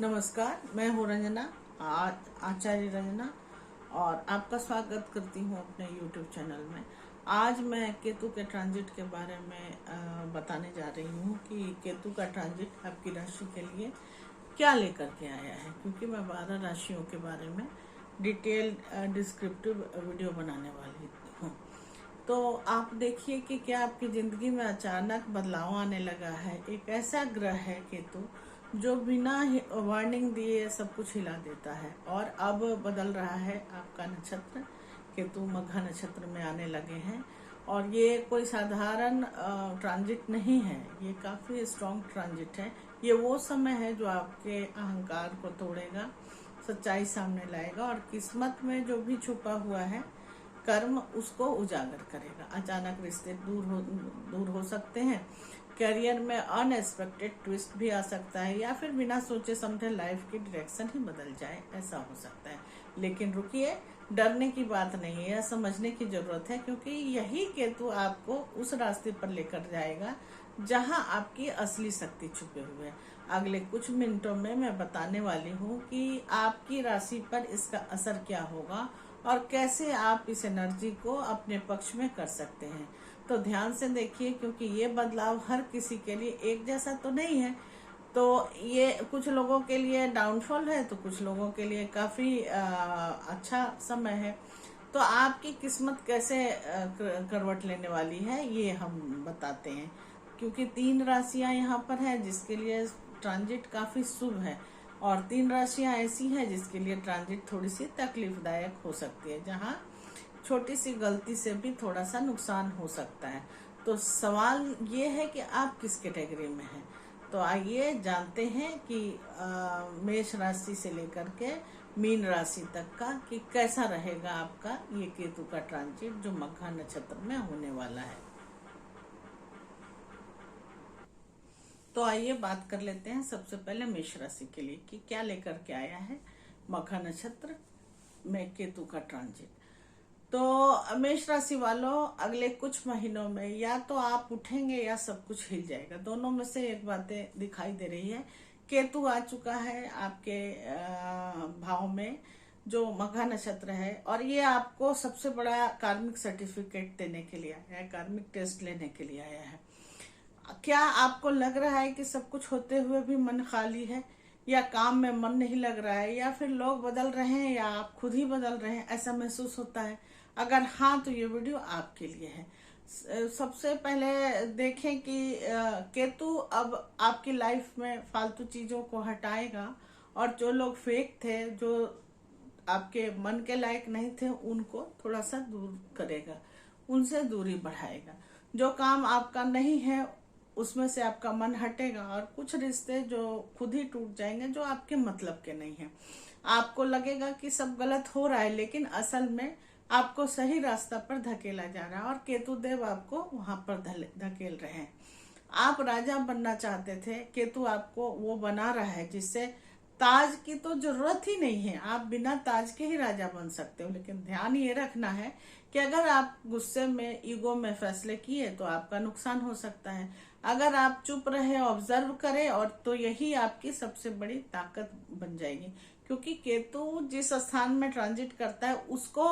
नमस्कार, मैं हूँ रंजना, आचार्य रंजना, और आपका स्वागत करती हूँ अपने YouTube चैनल में। आज मैं केतु के ट्रांजिट के बारे में बताने जा रही हूँ कि केतु का ट्रांजिट आपकी राशि के लिए क्या लेकर के आया है, क्योंकि मैं 12 राशियों के बारे में डिटेल डिस्क्रिप्टिव वीडियो बनाने वाली हूँ। तो आप देखिए कि क्या आपकी ज़िंदगी में अचानक बदलाव आने लगा है। एक ऐसा ग्रह है केतु जो बिना वार्निंग दिए सब कुछ हिला देता है, और अब बदल रहा है आपका नक्षत्र। केतु मघा नक्षत्र में आने लगे हैं, और ये कोई साधारण ट्रांजिट नहीं है, ये काफ़ी स्ट्रॉन्ग ट्रांजिट है। ये वो समय है जो आपके अहंकार को तोड़ेगा, सच्चाई सामने लाएगा, और किस्मत में जो भी छुपा हुआ है कर्म उसको उजागर करेगा। अचानक रिश्ते दूर हो सकते हैं, करियर में अनएक्सपेक्टेड ट्विस्ट भी आ सकता है, या फिर बिना सोचे समझे लाइफ की डायरेक्शन ही बदल जाए, ऐसा हो सकता है। लेकिन रुकिए, डरने की बात नहीं है, यह समझने की जरूरत है, क्योंकि यही केतु आपको उस रास्ते पर लेकर जाएगा जहां आपकी असली शक्ति छुपे हुए है। अगले कुछ मिनटों में मैं बताने वाली हूँ कि आपकी राशि पर इसका असर क्या होगा और कैसे आप इस एनर्जी को अपने पक्ष में कर सकते हैं। तो ध्यान से देखिए, क्योंकि ये बदलाव हर किसी के लिए एक जैसा तो नहीं है। तो ये कुछ लोगों के लिए डाउनफॉल है, तो कुछ लोगों के लिए काफ़ी अच्छा समय है। तो आपकी किस्मत कैसे करवट लेने वाली है, ये हम बताते हैं। क्योंकि 3 राशियां यहाँ पर हैं जिसके लिए ट्रांजिट काफ़ी शुभ है, और 3 राशियां ऐसी हैं जिसके लिए ट्रांजिट थोड़ी सी तकलीफदायक हो सकती है, जहाँ छोटी सी गलती से भी थोड़ा सा नुकसान हो सकता है। तो सवाल ये है कि आप किस कैटेगरी में हैं। तो आइए जानते हैं कि मेष राशि से लेकर के मीन राशि तक का कि कैसा रहेगा आपका ये केतु का ट्रांजिट जो मघा नक्षत्र में होने वाला है। तो आइए बात कर लेते हैं सबसे पहले मेष राशि के लिए कि क्या लेकर के आया है मघा नक्षत्र में केतु का ट्रांजिट। तो मेष राशि वालों, अगले कुछ महीनों में या तो आप उठेंगे या सब कुछ हिल जाएगा, दोनों में से एक बातें दिखाई दे रही है। केतु आ चुका है आपके भाव में जो मघा नक्षत्र है, और ये आपको सबसे बड़ा कार्मिक सर्टिफिकेट देने के लिए आया है, कार्मिक टेस्ट लेने के लिए आया है। क्या आपको लग रहा है कि सब कुछ होते हुए भी मन खाली है, या काम में मन नहीं लग रहा है, या फिर लोग बदल रहे हैं, या आप खुद ही बदल रहे हैं, ऐसा महसूस होता है? अगर हाँ, तो ये वीडियो आपके लिए है। सबसे पहले देखें कि केतु अब आपकी लाइफ में फालतू चीजों को हटाएगा, और जो लोग फेक थे, जो आपके मन के लायक नहीं थे, उनको थोड़ा सा दूर करेगा, उनसे दूरी बढ़ाएगा। जो काम आपका नहीं है उसमें से आपका मन हटेगा, और कुछ रिश्ते जो खुद ही टूट जाएंगे जो आपके मतलब के नहीं है। आपको लगेगा कि सब गलत हो रहा है, लेकिन असल में आपको सही रास्ता पर धकेला जा रहा है, और केतु देव आपको वहां पर धकेल रहे हैं। आप राजा बनना चाहते थे, केतु आपको वो बना रहा है जिससे ताज की तो जरूरत ही नहीं है, आप बिना ताज के ही राजा बन सकते हो। लेकिन ध्यान ये रखना है कि अगर आप गुस्से में, ईगो में फैसले किए तो आपका नुकसान हो सकता है। अगर आप चुप रहे, ऑब्जर्व करें, और तो यही आपकी सबसे बड़ी ताकत बन जाएगी। क्योंकि केतु जिस स्थान में ट्रांजिट करता है उसको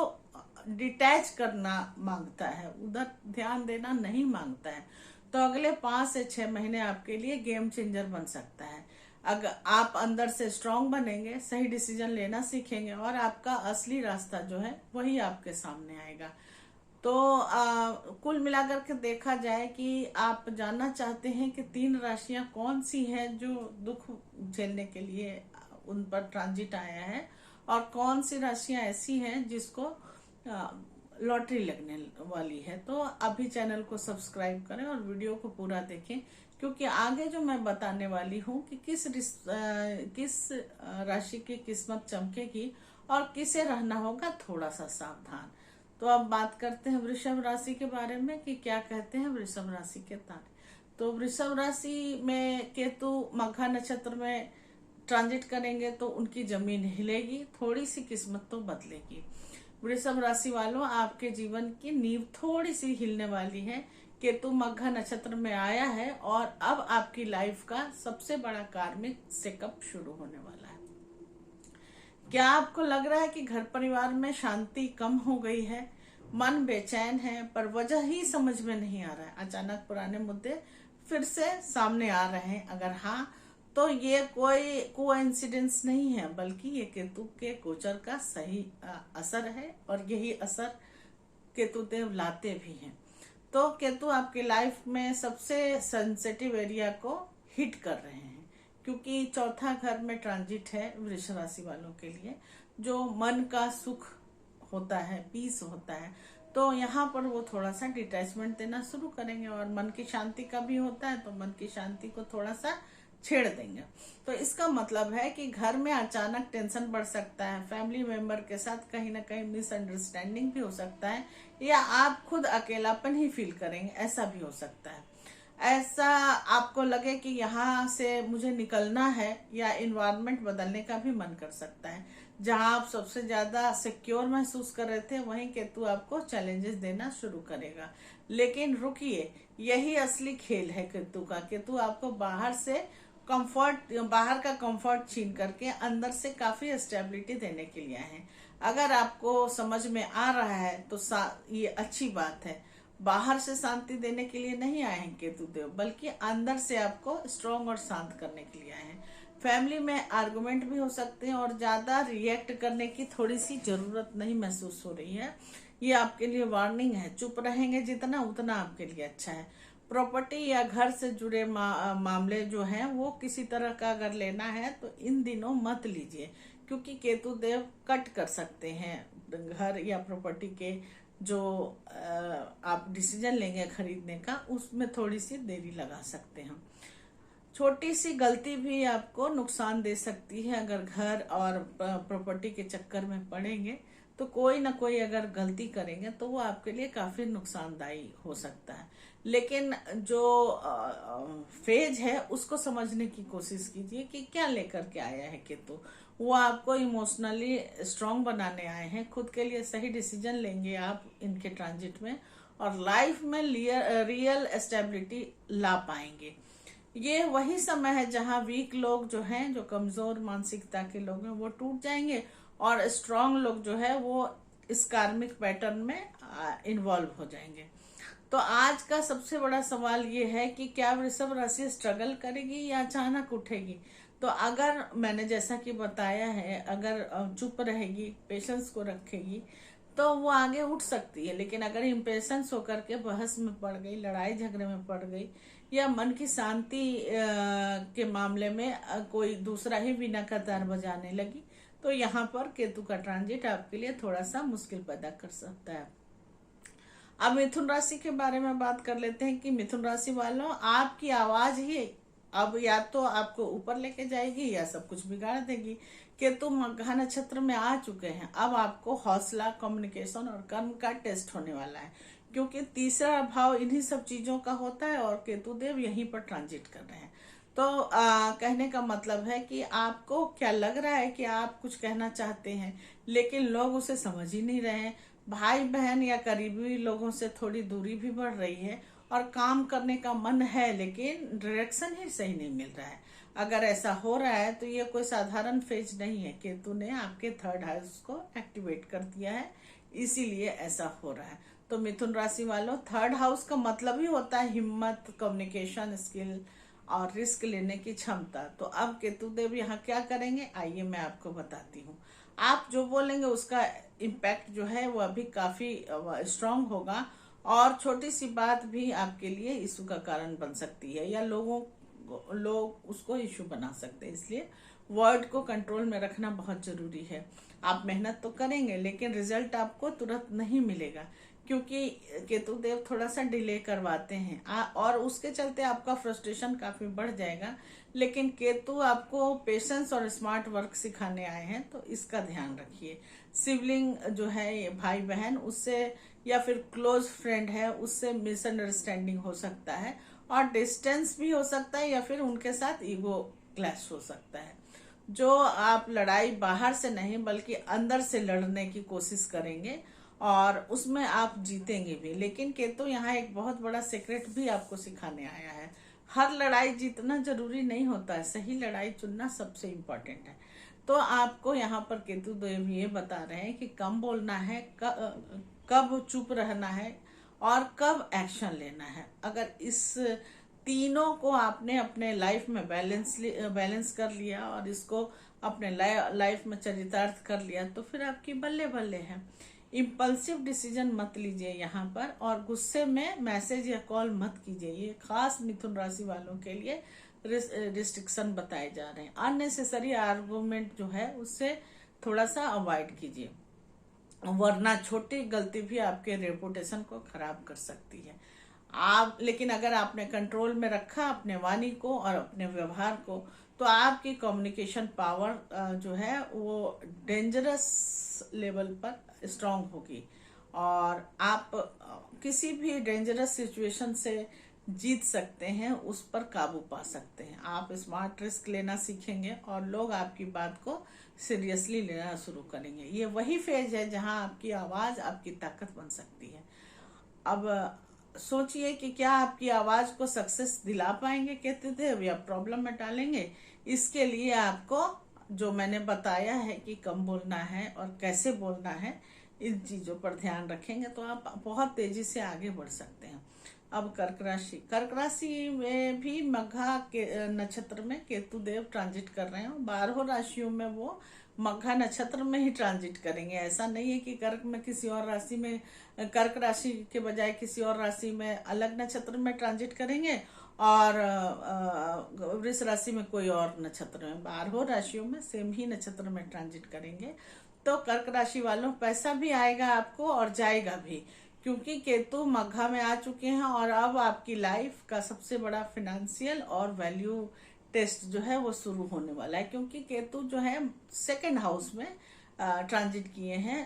डिटैच करना मांगता है, उधर ध्यान देना नहीं मांगता है। तो अगले 5 से 6 महीने आपके लिए गेम चेंजर बन सकता है। अगर आप अंदर से स्ट्रांग बनेंगे, सही डिसीजन लेना सीखेंगे, और आपका असली रास्ता जो है वही आपके सामने आएगा। तो कुल मिलाकर के देखा जाए कि आप जानना चाहते हैं कि 3 राशियां कौन सी हैं जो दुख झेलने के लिए उन पर ट्रांजिट आया है, और कौन सी राशियां ऐसी हैं जिसको लॉटरी लगने वाली है। तो अभी चैनल को सब्सक्राइब करें और वीडियो को पूरा देखें, क्योंकि आगे जो मैं बताने वाली हूँ कि किस राशि की किस्मत चमकेगी और किसे रहना होगा थोड़ा सा सावधान। तो अब बात करते हैं वृषभ राशि के बारे में कि क्या कहते हैं वृषभ राशि के तारे। तो वृषभ राशि में केतु मघा नक्षत्र में ट्रांजिट करेंगे तो उनकी जमीन हिलेगी, थोड़ी सी किस्मत तो बदलेगी। वृषभ राशि वालों, आपके जीवन की नींव थोड़ी सी हिलने वाली है, केतु मघा नक्षत्र में आया है और अब आपकी लाइफ का सबसे बड़ा कार्मिक सेकअप शुरू होने वाला है। क्या आपको लग रहा है कि घर परिवार में शांति कम हो गई है, मन बेचैन है, पर वजह ही समझ में नहीं आ रहा है? अचानक पुराने मुद्दे फिर से सामने आ रहे हैं? अगर हाँ, तो ये कोई कोइंसिडेंस नहीं है, बल्कि ये केतु के गोचर का सही असर है, और यही असर केतु देव लाते भी हैं। तो केतु आपकी लाइफ में सबसे सेंसिटिव एरिया को हिट कर रहे हैं, क्योंकि चौथा घर में ट्रांजिट है वृष राशि वालों के लिए, जो मन का सुख होता है, पीस होता है। तो यहाँ पर वो थोड़ा सा डिटैचमेंट देना शुरू करेंगे, और मन की शांति का भी होता है, तो मन की शांति को थोड़ा सा छेड़ देंगे। तो इसका मतलब है कि घर में अचानक टेंशन बढ़ सकता है, फैमिली मेंबर के साथ कहीं ना कहीं मिसअंडरस्टैंडिंग भी हो सकता है, या आप खुद अकेलापन ही फील करेंगे, ऐसा भी हो सकता है। ऐसा आपको लगे कि यहाँ से मुझे निकलना है, या इन्वायरमेंट बदलने का भी मन कर सकता है। जहाँ आप सबसे ज्यादा सिक्योर महसूस कर रहे थे, वहीं केतु आपको चैलेंजेस देना शुरू करेगा। लेकिन रुकिए, यही असली खेल है केतु का। केतु आपको बाहर का कंफर्ट छीन करके अंदर से काफी स्टेबिलिटी देने के लिए आए हैं। अगर आपको समझ में आ रहा है तो ये अच्छी बात है। बाहर से शांति देने के लिए नहीं आए हैं केतु देव, बल्कि अंदर से आपको स्ट्रॉन्ग और शांत करने के लिए आए हैं। फैमिली में आर्गुमेंट भी हो सकते हैं, और ज्यादा रिएक्ट करने की थोड़ी सी जरूरत नहीं महसूस हो रही है। ये आपके लिए वार्निंग है। चुप रहेंगे जितना, उतना आपके लिए अच्छा है। प्रॉपर्टी या घर से जुड़े मामले जो हैं, वो किसी तरह का अगर लेना है तो इन दिनों मत लीजिए, क्योंकि केतु देव कट कर सकते हैं घर या प्रॉपर्टी के जो आप डिसीजन लेंगे खरीदने का, उसमें थोड़ी सी देरी लगा सकते हैं। छोटी सी गलती भी आपको नुकसान दे सकती है। अगर घर और प्रॉपर्टी के चक्कर में पड़ेंगे तो कोई ना कोई अगर गलती करेंगे तो वो आपके लिए काफी नुकसानदायी हो सकता है। लेकिन जो फेज है उसको समझने की कोशिश कीजिए कि क्या लेकर के आया है केतु। वो आपको इमोशनली स्ट्रांग बनाने आए हैं। खुद के लिए सही डिसीजन लेंगे आप इनके ट्रांजिट में, और लाइफ में रियल स्टेबिलिटी ला पाएंगे। ये वही समय है जहां वीक लोग जो हैं, जो कमजोर मानसिकता के लोग हैं, वो टूट जाएंगे, और स्ट्रांग लोग जो है वो इस कार्मिक पैटर्न में इन्वॉल्व हो जाएंगे। तो आज का सबसे बड़ा सवाल ये है कि क्या वृषभ राशि स्ट्रगल करेगी या अचानक उठेगी? तो अगर मैंने जैसा कि बताया है, अगर चुप रहेगी, पेशेंस को रखेगी, तो वो आगे उठ सकती है। लेकिन अगर इम्पेशेंस होकर के बहस में पड़ गई, लड़ाई झगड़े में पड़ गई, या मन की शांति के मामले में कोई दूसरा ही बिना का तार बजाने लगी, तो यहाँ पर केतु का ट्रांजिट आपके लिए थोड़ा सा मुश्किल पैदा कर सकता है। अब मिथुन राशि के बारे में बात कर लेते हैं कि मिथुन राशि वालों, आपकी आवाज ही अब या तो आपको ऊपर लेके जाएगी या सब कुछ बिगाड़ देगी। केतु मघा नक्षत्र में आ चुके हैं। अब आपको हौसला, कम्युनिकेशन और कर्म का टेस्ट होने वाला है, क्योंकि तीसरा भाव इन्हीं सब चीजों का होता है, और केतु देव यहीं पर ट्रांजिट कर रहे हैं। तो कहने का मतलब है कि आपको क्या लग रहा है कि आप कुछ कहना चाहते हैं, लेकिन लोग उसे समझ ही नहीं रहे हैं। भाई बहन या करीबी लोगों से थोड़ी दूरी भी बढ़ रही है, और काम करने का मन है, लेकिन डायरेक्शन ही सही नहीं मिल रहा है। अगर ऐसा हो रहा है तो ये कोई साधारण फेज नहीं है। केतु ने आपके थर्ड हाउस को एक्टिवेट कर दिया है, इसीलिए ऐसा हो रहा है। तो मिथुन राशि वालों, थर्ड हाउस का मतलब ही होता है हिम्मत, कम्युनिकेशन स्किल और रिस्क लेने की क्षमता। तो अब केतु देव यहाँ क्या करेंगे, आइए मैं आपको बताती हूँ। आप जो बोलेंगे उसका इम्पैक्ट जो है वो अभी काफी स्ट्रांग होगा, और छोटी सी बात भी आपके लिए इशू का कारण बन सकती है, या लोग उसको इशू बना सकते हैं। इसलिए वर्ड को कंट्रोल में रखना बहुत जरूरी है। आप मेहनत तो करेंगे, लेकिन रिजल्ट आपको तुरंत नहीं मिलेगा, क्योंकि केतु देव थोड़ा सा डिले करवाते हैं, और उसके चलते आपका फ्रस्ट्रेशन काफी बढ़ जाएगा। लेकिन केतु आपको पेशेंस और स्मार्ट वर्क सिखाने आए हैं, तो इसका ध्यान रखिए। सिबलिंग जो है, भाई बहन, उससे या फिर क्लोज फ्रेंड है, उससे मिसअंडरस्टैंडिंग हो सकता है, और डिस्टेंस भी हो सकता है, या फिर उनके साथ ईगो क्लैश हो सकता है। जो आप लड़ाई बाहर से नहीं बल्कि अंदर से लड़ने की कोशिश करेंगे, और उसमें आप जीतेंगे भी। लेकिन केतु यहाँ एक बहुत बड़ा सीक्रेट भी आपको सिखाने आया है। हर लड़ाई जीतना जरूरी नहीं होता है, सही लड़ाई चुनना सबसे इम्पोर्टेंट है। तो आपको यहाँ पर केतु देव ये बता रहे हैं कि कम बोलना है, कब चुप रहना है और कब एक्शन लेना है। अगर इस तीनों को आपने अपने लाइफ में बैलेंस कर लिया और इसको अपने लाइफ में चरितार्थ कर लिया तो फिर आपकी बल्ले बल्ले है। इम्पल्सिव डिसीजन मत लीजिए यहाँ पर, और गुस्से में मैसेज या कॉल मत कीजिए। ये खास मिथुन राशि वालों के लिए रिस्ट्रिक्शन बताए जा रहे हैं। अननेसेसरी आर्गुमेंट जो है उससे थोड़ा सा अवॉइड कीजिए, वरना छोटी गलती भी आपके रेपुटेशन को खराब कर सकती है। लेकिन अगर आपने कंट्रोल में रखा अपने वाणी को और अपने व्यवहार को, तो आपकी कम्युनिकेशन पावर जो है वो डेंजरस लेवल पर स्ट्रांग होगी और आप किसी भी डेंजरस सिचुएशन से जीत सकते हैं, उस पर काबू पा सकते हैं। आप स्मार्ट रिस्क लेना सीखेंगे और लोग आपकी बात को सीरियसली लेना शुरू करेंगे। ये वही फेज है जहां आपकी आवाज आपकी ताकत बन सकती है। अब सोचिए कि क्या आपकी आवाज को सक्सेस दिला पाएंगे केतु देव या प्रॉब्लम में डालेंगे। इसके लिए आपको जो मैंने बताया है कि कम बोलना है और कैसे बोलना है, इन चीजों पर ध्यान रखेंगे तो आप बहुत तेजी से आगे बढ़ सकते हैं। अब कर्क राशि में भी मघा के नक्षत्र में केतु देव ट्रांजिट कर रहे हैं। 12 राशियों में वो मघा नक्षत्र में ही ट्रांजिट करेंगे। ऐसा नहीं है कि कर्क में किसी और राशि में, कर्क राशि के बजाय किसी और राशि में अलग नक्षत्र में ट्रांजिट करेंगे और वृष राशि में कोई और नक्षत्र में। 12 राशियों में सेम ही नक्षत्र में ट्रांजिट करेंगे। तो कर्क राशि वालों पैसा भी आएगा आपको और जाएगा भी, क्योंकि केतु मघा में आ चुके हैं और अब आपकी लाइफ का सबसे बड़ा फाइनेंशियल और वैल्यू टेस्ट जो है वो शुरू होने वाला है। क्योंकि केतु जो है सेकंड हाउस में ट्रांजिट किए हैं,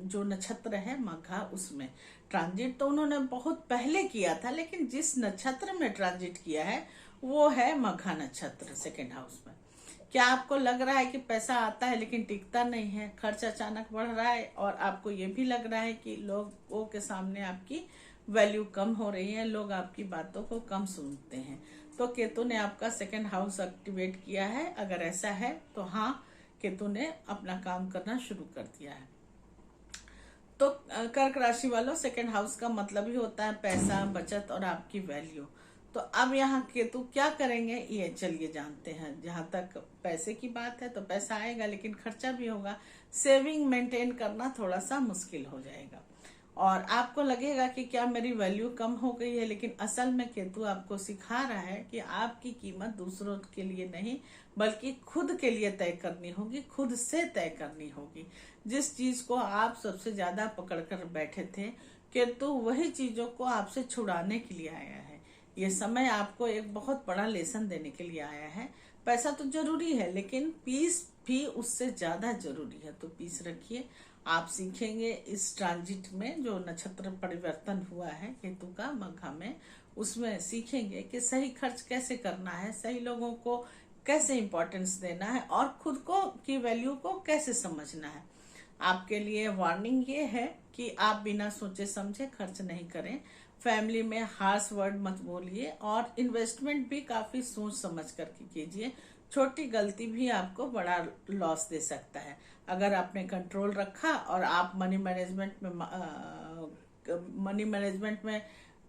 जो नक्षत्र है मघा उसमें ट्रांजिट तो उन्होंने बहुत पहले किया था, लेकिन जिस नक्षत्र में ट्रांजिट किया है वो है मघा नक्षत्र सेकंड हाउस में। क्या आपको लग रहा है कि पैसा आता है लेकिन टिकता नहीं है, खर्च अचानक बढ़ रहा है और आपको ये भी लग रहा है कि लोगों के सामने आपकी वैल्यू कम हो रही है, लोग आपकी बातों को कम सुनते हैं, तो केतु ने आपका सेकंड हाउस एक्टिवेट किया है। अगर ऐसा है तो हाँ, केतु ने अपना काम करना शुरू कर दिया है। तो कर्क राशि वालों, सेकंड हाउस का मतलब ही होता है पैसा, बचत और आपकी वैल्यू। तो अब यहाँ केतु क्या करेंगे ये चलिए जानते हैं। जहां तक पैसे की बात है तो पैसा आएगा लेकिन खर्चा भी होगा, सेविंग मेंटेन करना थोड़ा सा मुश्किल हो जाएगा और आपको लगेगा कि क्या मेरी वैल्यू कम हो गई है। लेकिन असल में केतु आपको सिखा रहा है कि आपकी कीमत दूसरों के लिए नहीं बल्कि खुद के लिए तय करनी होगी, खुद से तय करनी होगी। जिस चीज को आप सबसे ज्यादा पकड़ कर बैठे थे, केतु वही चीजों को आपसे छुड़ाने के लिए आया है। ये समय आपको एक बहुत बड़ा लेसन देने के लिए आया है। पैसा तो जरूरी है लेकिन पीस भी उससे ज्यादा जरूरी है, तो पीस रखिए। आप सीखेंगे इस ट्रांजिट में जो नक्षत्र परिवर्तन हुआ है केतु का मघा में, उसमें सीखेंगे कि सही खर्च कैसे करना है, सही लोगों को कैसे इंपॉर्टेंस देना है और खुद को की वैल्यू को कैसे समझना है। आपके लिए वार्निंग ये है कि आप बिना सोचे समझे खर्च नहीं करें, फैमिली में हार्श वर्ड मत बोलिए और इन्वेस्टमेंट भी काफी सोच समझ करके कीजिए। छोटी गलती भी आपको बड़ा लॉस दे सकता है। अगर आपने कंट्रोल रखा और आप मनी मैनेजमेंट में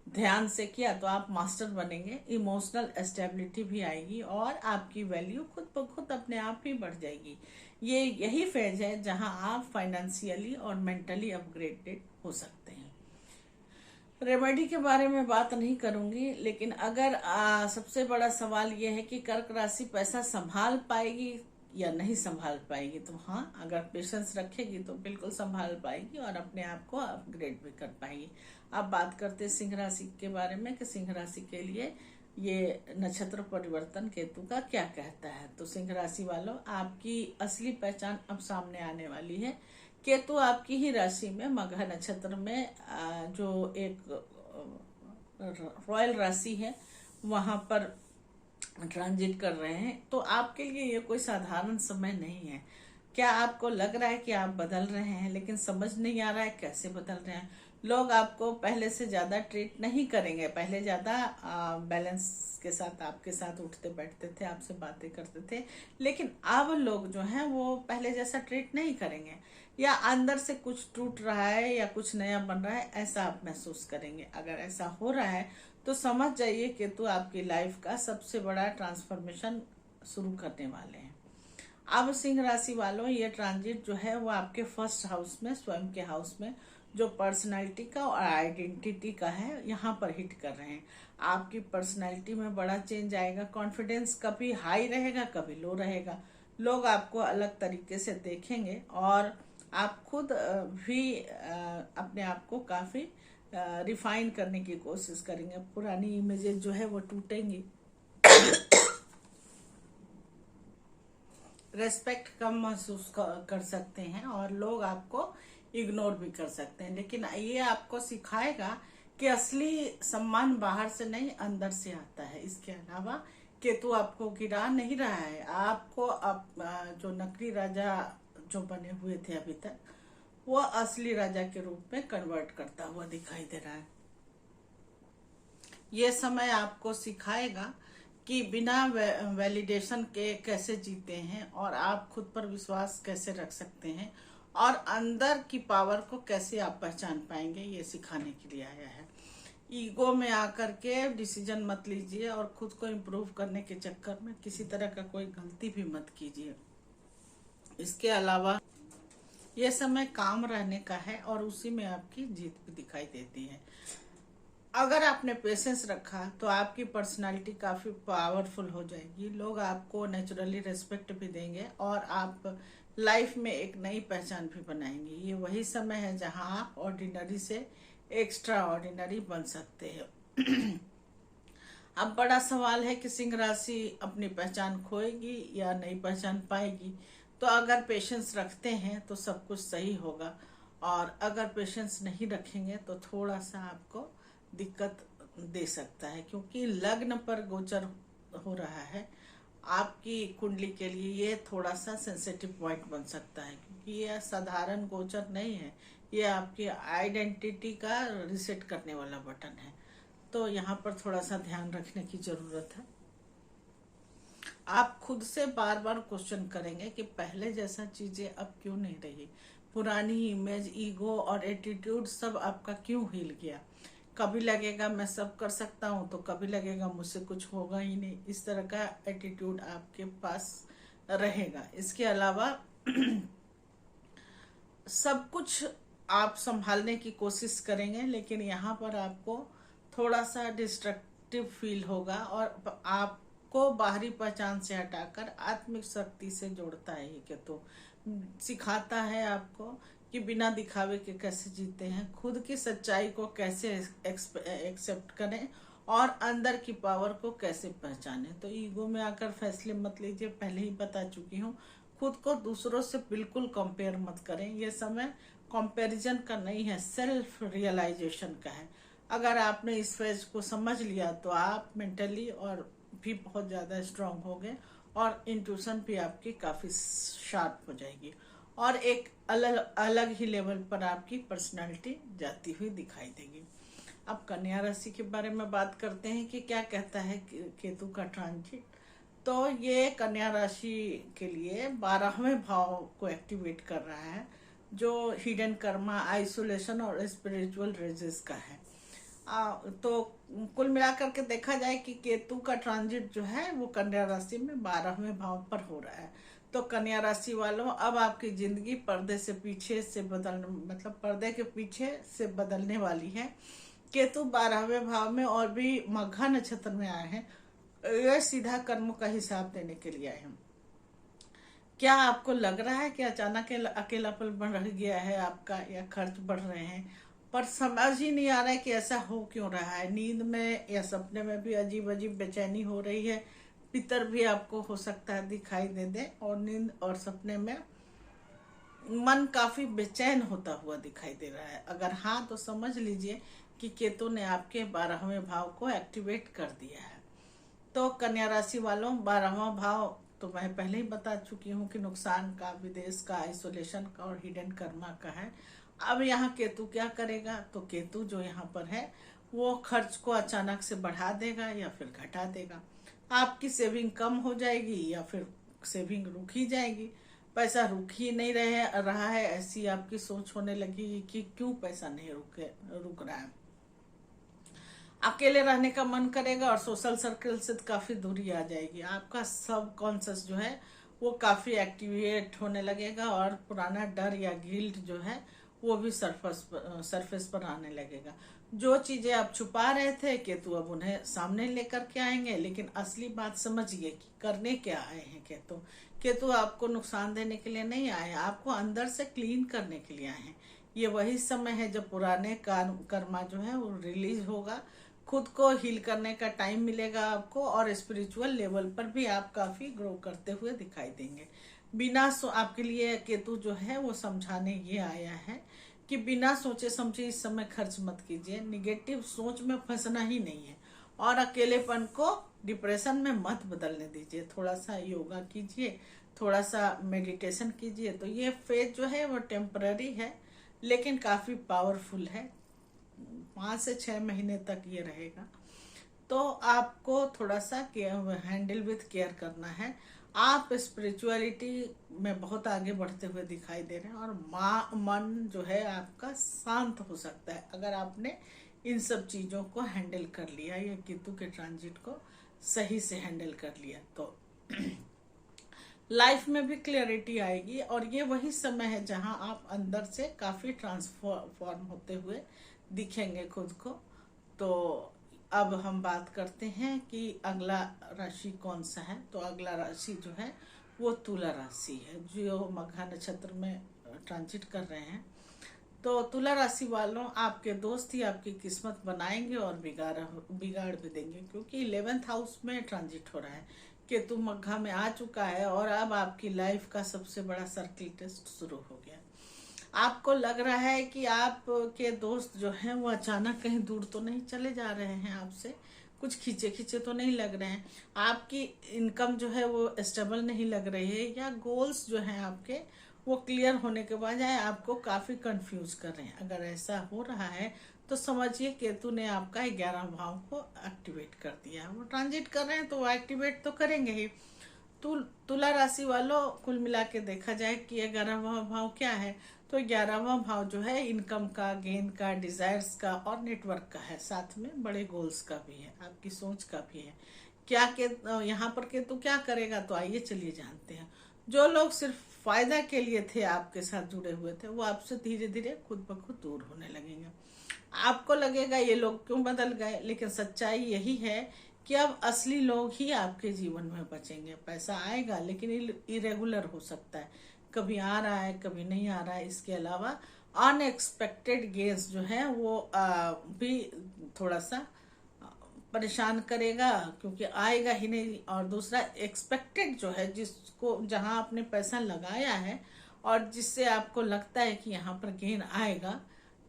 ध्यान से किया तो आप मास्टर बनेंगे, इमोशनल स्टेबिलिटी भी आएगी और आपकी वैल्यू खुद ब खुद अपने आप ही बढ़ जाएगी। ये यही फेज है जहां आप फाइनेंशियली और मेंटली अपग्रेडेड हो सकते हैं। रेमेडी के बारे में बात नहीं करूंगी, लेकिन अगर सबसे बड़ा सवाल यह है कि कर्क राशि पैसा संभाल पाएगी या नहीं संभाल पाएगी, तो हाँ, अगर पेशेंस रखेगी तो बिल्कुल संभाल पाएगी और अपने आप को अपग्रेड भी कर पाएगी। अब बात करते हैं सिंह राशि के बारे में कि सिंह राशि के लिए ये नक्षत्र परिवर्तन केतु का क्या कहता है। तो सिंह राशि वालों, आपकी असली पहचान अब सामने आने वाली है। केतु आपकी ही राशि में मघा नक्षत्र में जो एक रॉयल राशि है वहां पर ट्रांजिट कर रहे हैं। तो आपके लिए ये कोई साधारण समय नहीं है। क्या आपको लग रहा है कि आप बदल रहे हैं, लेकिन समझ नहीं आ रहा है कैसे बदल रहे हैं? लोग आपको पहले से ज्यादा ट्रीट नहीं करेंगे। पहले ज्यादा बैलेंस के साथ आपके साथ उठते बैठते थे, आपसे बातें करते थे, लेकिन अब लोग जो हैं वो पहले जैसा ट्रीट नहीं करेंगे, या अंदर से कुछ टूट रहा है या कुछ नया बन रहा है, ऐसा आप महसूस करेंगे। अगर ऐसा हो रहा है तो समझ जाइए केतु आपकी लाइफ का सबसे बड़ा ट्रांसफॉर्मेशन शुरू करने वाले हैं। अब सिंह राशि वालों, ये ट्रांजिट जो है वो आपके फर्स्ट हाउस में, स्वयं के हाउस में, जो पर्सनालिटी का और आइडेंटिटी का है, यहाँ पर हिट कर रहे हैं। आपकी पर्सनालिटी में बड़ा चेंज आएगा। कॉन्फिडेंस कभी हाई रहेगा, कभी लो रहेगा। लोग आपको अलग तरीके से देखेंगे और आप खुद भी अपने आप को काफी रिफाइन करने की कोशिश करेंगे। पुरानी इमेजेस जो है वो टूटेंगी। रेस्पेक्ट कम महसूस कर सकते हैं और लोग आपको इग्नोर भी कर सकते हैं, लेकिन ये आपको सिखाएगा कि असली सम्मान बाहर से नहीं, अंदर से आता है। इसके अलावा केतु आपको गिरा नहीं रहा है, आपको जो नकली राजा जो बने हुए थे अभी तक, वो असली राजा के रूप में कन्वर्ट करता हुआ दिखाई दे रहा है। ये समय आपको सिखाएगा कि बिना वैलिडेशन के कैसे जीते हैं और आप खुद पर विश्वास कैसे रख सकते हैं और अंदर की पावर को कैसे आप पहचान पाएंगे, ये सिखाने के लिए आया है। ईगो में आकर के डिसीजन मत लीजिए और खुद को इम्प्रूव करने के चक्कर में किसी तरह का कोई गलती भी मत कीजिए। इसके अलावा ये समय काम रहने का है और उसी में आपकी जीत भी दिखाई देती है। अगर आपने पेशेंस रखा तो आपकी पर्सनालिटी काफी पावरफुल हो जाएगी। लोग आपको नेचुरली रेस्पेक्ट भी देंगे और आप लाइफ में एक नई पहचान भी बनाएंगे। ये वही समय है जहां आप ऑर्डिनरी से एक्स्ट्रा ऑर्डिनरी बन सकते हैं। अब बड़ा सवाल है कि सिंह राशि अपनी पहचान खोएगी या नई पहचान पाएगी। तो अगर पेशेंस रखते हैं तो सब कुछ सही होगा, और अगर पेशेंस नहीं रखेंगे तो थोड़ा सा आपको दिक्कत दे सकता है, क्योंकि लग्न पर गोचर हो रहा है। आपकी कुंडली के लिए ये थोड़ा सा सेंसिटिव पॉइंट बन सकता है, क्योंकि ये साधारण गोचर नहीं है, ये आपकी आइडेंटिटी का रिसेट करने वाला बटन है। तो यहाँ पर थोड़ा सा ध्यान रखने की जरूरत है। आप खुद से बार बार क्वेश्चन करेंगे कि पहले जैसा चीजें अब क्यों नहीं रही, पुरानी इमेज, ईगो और एटीट्यूड सब आपका क्यों हिल गया। कभी लगेगा मैं सब कर सकता हूँ, तो कभी लगेगा मुझसे कुछ होगा ही नहीं। इस तरह का एटीट्यूड आपके पास रहेगा। इसके अलावा सब कुछ आप संभालने की कोशिश करेंगे, लेकिन यहाँ पर आपको थोड़ा सा डिस्ट्रक्टिव फील होगा और आपको बाहरी पहचान से हटाकर आत्मिक शक्ति से जोड़ता है। ये तो सिखाता है आपको कि बिना दिखावे के कैसे जीते हैं, खुद की सच्चाई को कैसे एक्सेप्ट करें और अंदर की पावर को कैसे पहचानें। तो ईगो में आकर फैसले मत लीजिए, पहले ही बता चुकी हूँ। खुद को दूसरों से बिल्कुल कंपेयर मत करें। ये समय कंपैरिजन का नहीं है, सेल्फ रियलाइजेशन का है। अगर आपने इस फेज को समझ लिया तो आप मेंटली और भी बहुत ज्यादा स्ट्रांग हो गए और इंट्यूशन भी आपकी काफी शार्प हो जाएगी और एक अलग ही लेवल पर आपकी पर्सनालिटी जाती हुई दिखाई देगी। अब कन्या राशि के बारे में बात करते हैं कि क्या कहता है केतु का ट्रांजिट। तो ये कन्या राशि के लिए 12वें भाव को एक्टिवेट कर रहा है, जो हिडन कर्मा, आइसोलेशन और स्पिरिचुअल रेजेस का है। तो कुल मिलाकर के देखा जाए कि केतु का ट्रांजिट जो है वो कन्या राशि में 12वें भाव पर हो रहा है। तो कन्या राशि वालों, अब आपकी जिंदगी पर्दे से पीछे से मतलब पर्दे के पीछे से बदलने वाली है। केतु 12वें भाव में और भी मघा नक्षत्र में आए हैं। ये सीधा कर्म का हिसाब देने के लिए आए हैं। क्या आपको लग रहा है कि अचानक अकेलापन बढ़ गया है आपका, या खर्च बढ़ रहे हैं, पर समझ ही नहीं आ रहा है कि ऐसा हो क्यों रहा है। नींद में या सपने में भी अजीब अजीब बेचैनी हो रही है। पितर भी आपको हो सकता है दिखाई दे और नींद और सपने में मन काफी बेचैन होता हुआ दिखाई दे रहा है। अगर हाँ, तो समझ लीजिए कि केतु ने आपके 12वें भाव को एक्टिवेट कर दिया है। तो कन्या राशि वालों, 12वां भाव तो मैं पहले ही बता चुकी हूँ कि नुकसान का, विदेश का, आइसोलेशन का और हिडन कर्मा का है। अब यहाँ केतु क्या करेगा, तो केतु जो यहाँ पर है वो खर्च को अचानक से बढ़ा देगा या फिर घटा देगा। आपकी सेविंग कम हो जाएगी या फिर सेविंग रुक ही जाएगी। पैसा रुक ही नहीं रहा है, ऐसी आपकी सोच होने लगेगी कि क्यों पैसा नहीं रुक रहा है। अकेले रहने का मन करेगा और सोशल सर्कल से काफी दूरी आ जाएगी। आपका सब कॉन्शियस जो है वो काफी एक्टिवेट होने लगेगा और पुराना डर या गिल्ट जो है वो भी सरफेस पर आने लगेगा। जो चीजें आप छुपा रहे थे केतु अब उन्हें सामने लेकर के आएंगे। लेकिन असली बात समझिए कि करने क्या आए हैं केतु। केतु आपको नुकसान देने के लिए नहीं आए, आपको अंदर से क्लीन करने के लिए आए हैं। ये वही समय है जब पुराने कर्मा जो है वो रिलीज होगा, खुद को हील करने का टाइम मिलेगा आपको और स्पिरिचुअल लेवल पर भी आप काफी ग्रो करते हुए दिखाई देंगे। आपके लिए केतु जो है वो समझाने ये आया है कि बिना सोचे समझे इस समय खर्च मत कीजिए। निगेटिव सोच में फंसना ही नहीं है और अकेलेपन को डिप्रेशन में मत बदलने दीजिए। थोड़ा सा योगा कीजिए, थोड़ा सा मेडिटेशन कीजिए। तो ये फेज जो है वो टेम्पररी है लेकिन काफी पावरफुल है। 5 से 6 महीने तक ये रहेगा। तो आपको थोड़ा सा हैंडल विथ केयर करना है। आप स्पिरिचुअलिटी में बहुत आगे बढ़ते हुए दिखाई दे रहे हैं और मन जो है आपका शांत हो सकता है अगर आपने इन सब चीजों को हैंडल कर लिया या केतु के ट्रांजिट को सही से हैंडल कर लिया तो लाइफ में भी क्लियरिटी आएगी। और ये वही समय है जहां आप अंदर से काफी ट्रांसफॉर्म होते हुए दिखेंगे खुद को। तो अब हम बात करते हैं कि अगला राशि कौन सा है। तो अगला राशि जो है वो तुला राशि है जो मघा नक्षत्र में ट्रांजिट कर रहे हैं। तो तुला राशि वालों, आपके दोस्त ही आपकी किस्मत बनाएंगे और बिगाड़ भी देंगे, क्योंकि 11th हाउस में ट्रांजिट हो रहा है। केतु मघा में आ चुका है और अब आपकी लाइफ का सबसे बड़ा सर्किल टेस्ट शुरू हो गया। आपको लग रहा है कि आपके दोस्त जो हैं वो अचानक कहीं दूर तो नहीं चले जा रहे हैं, आपसे कुछ खींचे खींचे तो नहीं लग रहे हैं, आपकी इनकम जो है वो स्टेबल नहीं लग रही है, या गोल्स जो हैं आपके वो क्लियर होने के बजाय आपको काफी कंफ्यूज कर रहे हैं। अगर ऐसा हो रहा है तो समझिए केतु ने आपका 11 भाव को एक्टिवेट कर दिया है। वो ट्रांजिट कर रहे हैं तो वो एक्टिवेट तो करेंगे ही। तुला राशि वालों, कुल मिला के देखा जाए कि 11वां भाव क्या है, तो 11वां भाव जो है इनकम का, गेन का, डिजायर्स का और नेटवर्क का है, साथ में बड़े गोल्स का भी है, आपकी सोच का भी है। क्या के यहाँ पर केतु क्या करेगा, तो आइए चलिए जानते हैं। जो लोग सिर्फ फायदा के लिए थे आपके साथ जुड़े हुए थे वो आपसे धीरे धीरे खुद ब खुद दूर होने लगेंगे। आपको लगेगा ये लोग क्यों बदल गए, लेकिन सच्चाई यही है कि अब असली लोग ही आपके जीवन में बचेंगे। पैसा आएगा लेकिन इरेगुलर हो सकता है, कभी आ रहा है कभी नहीं आ रहा है। इसके अलावा अनएक्सपेक्टेड गेन्स जो है वो भी थोड़ा सा परेशान करेगा, क्योंकि आएगा ही नहीं। और दूसरा एक्सपेक्टेड जो है, जिसको जहां आपने पैसा लगाया है और जिससे आपको लगता है कि यहाँ पर गेन आएगा,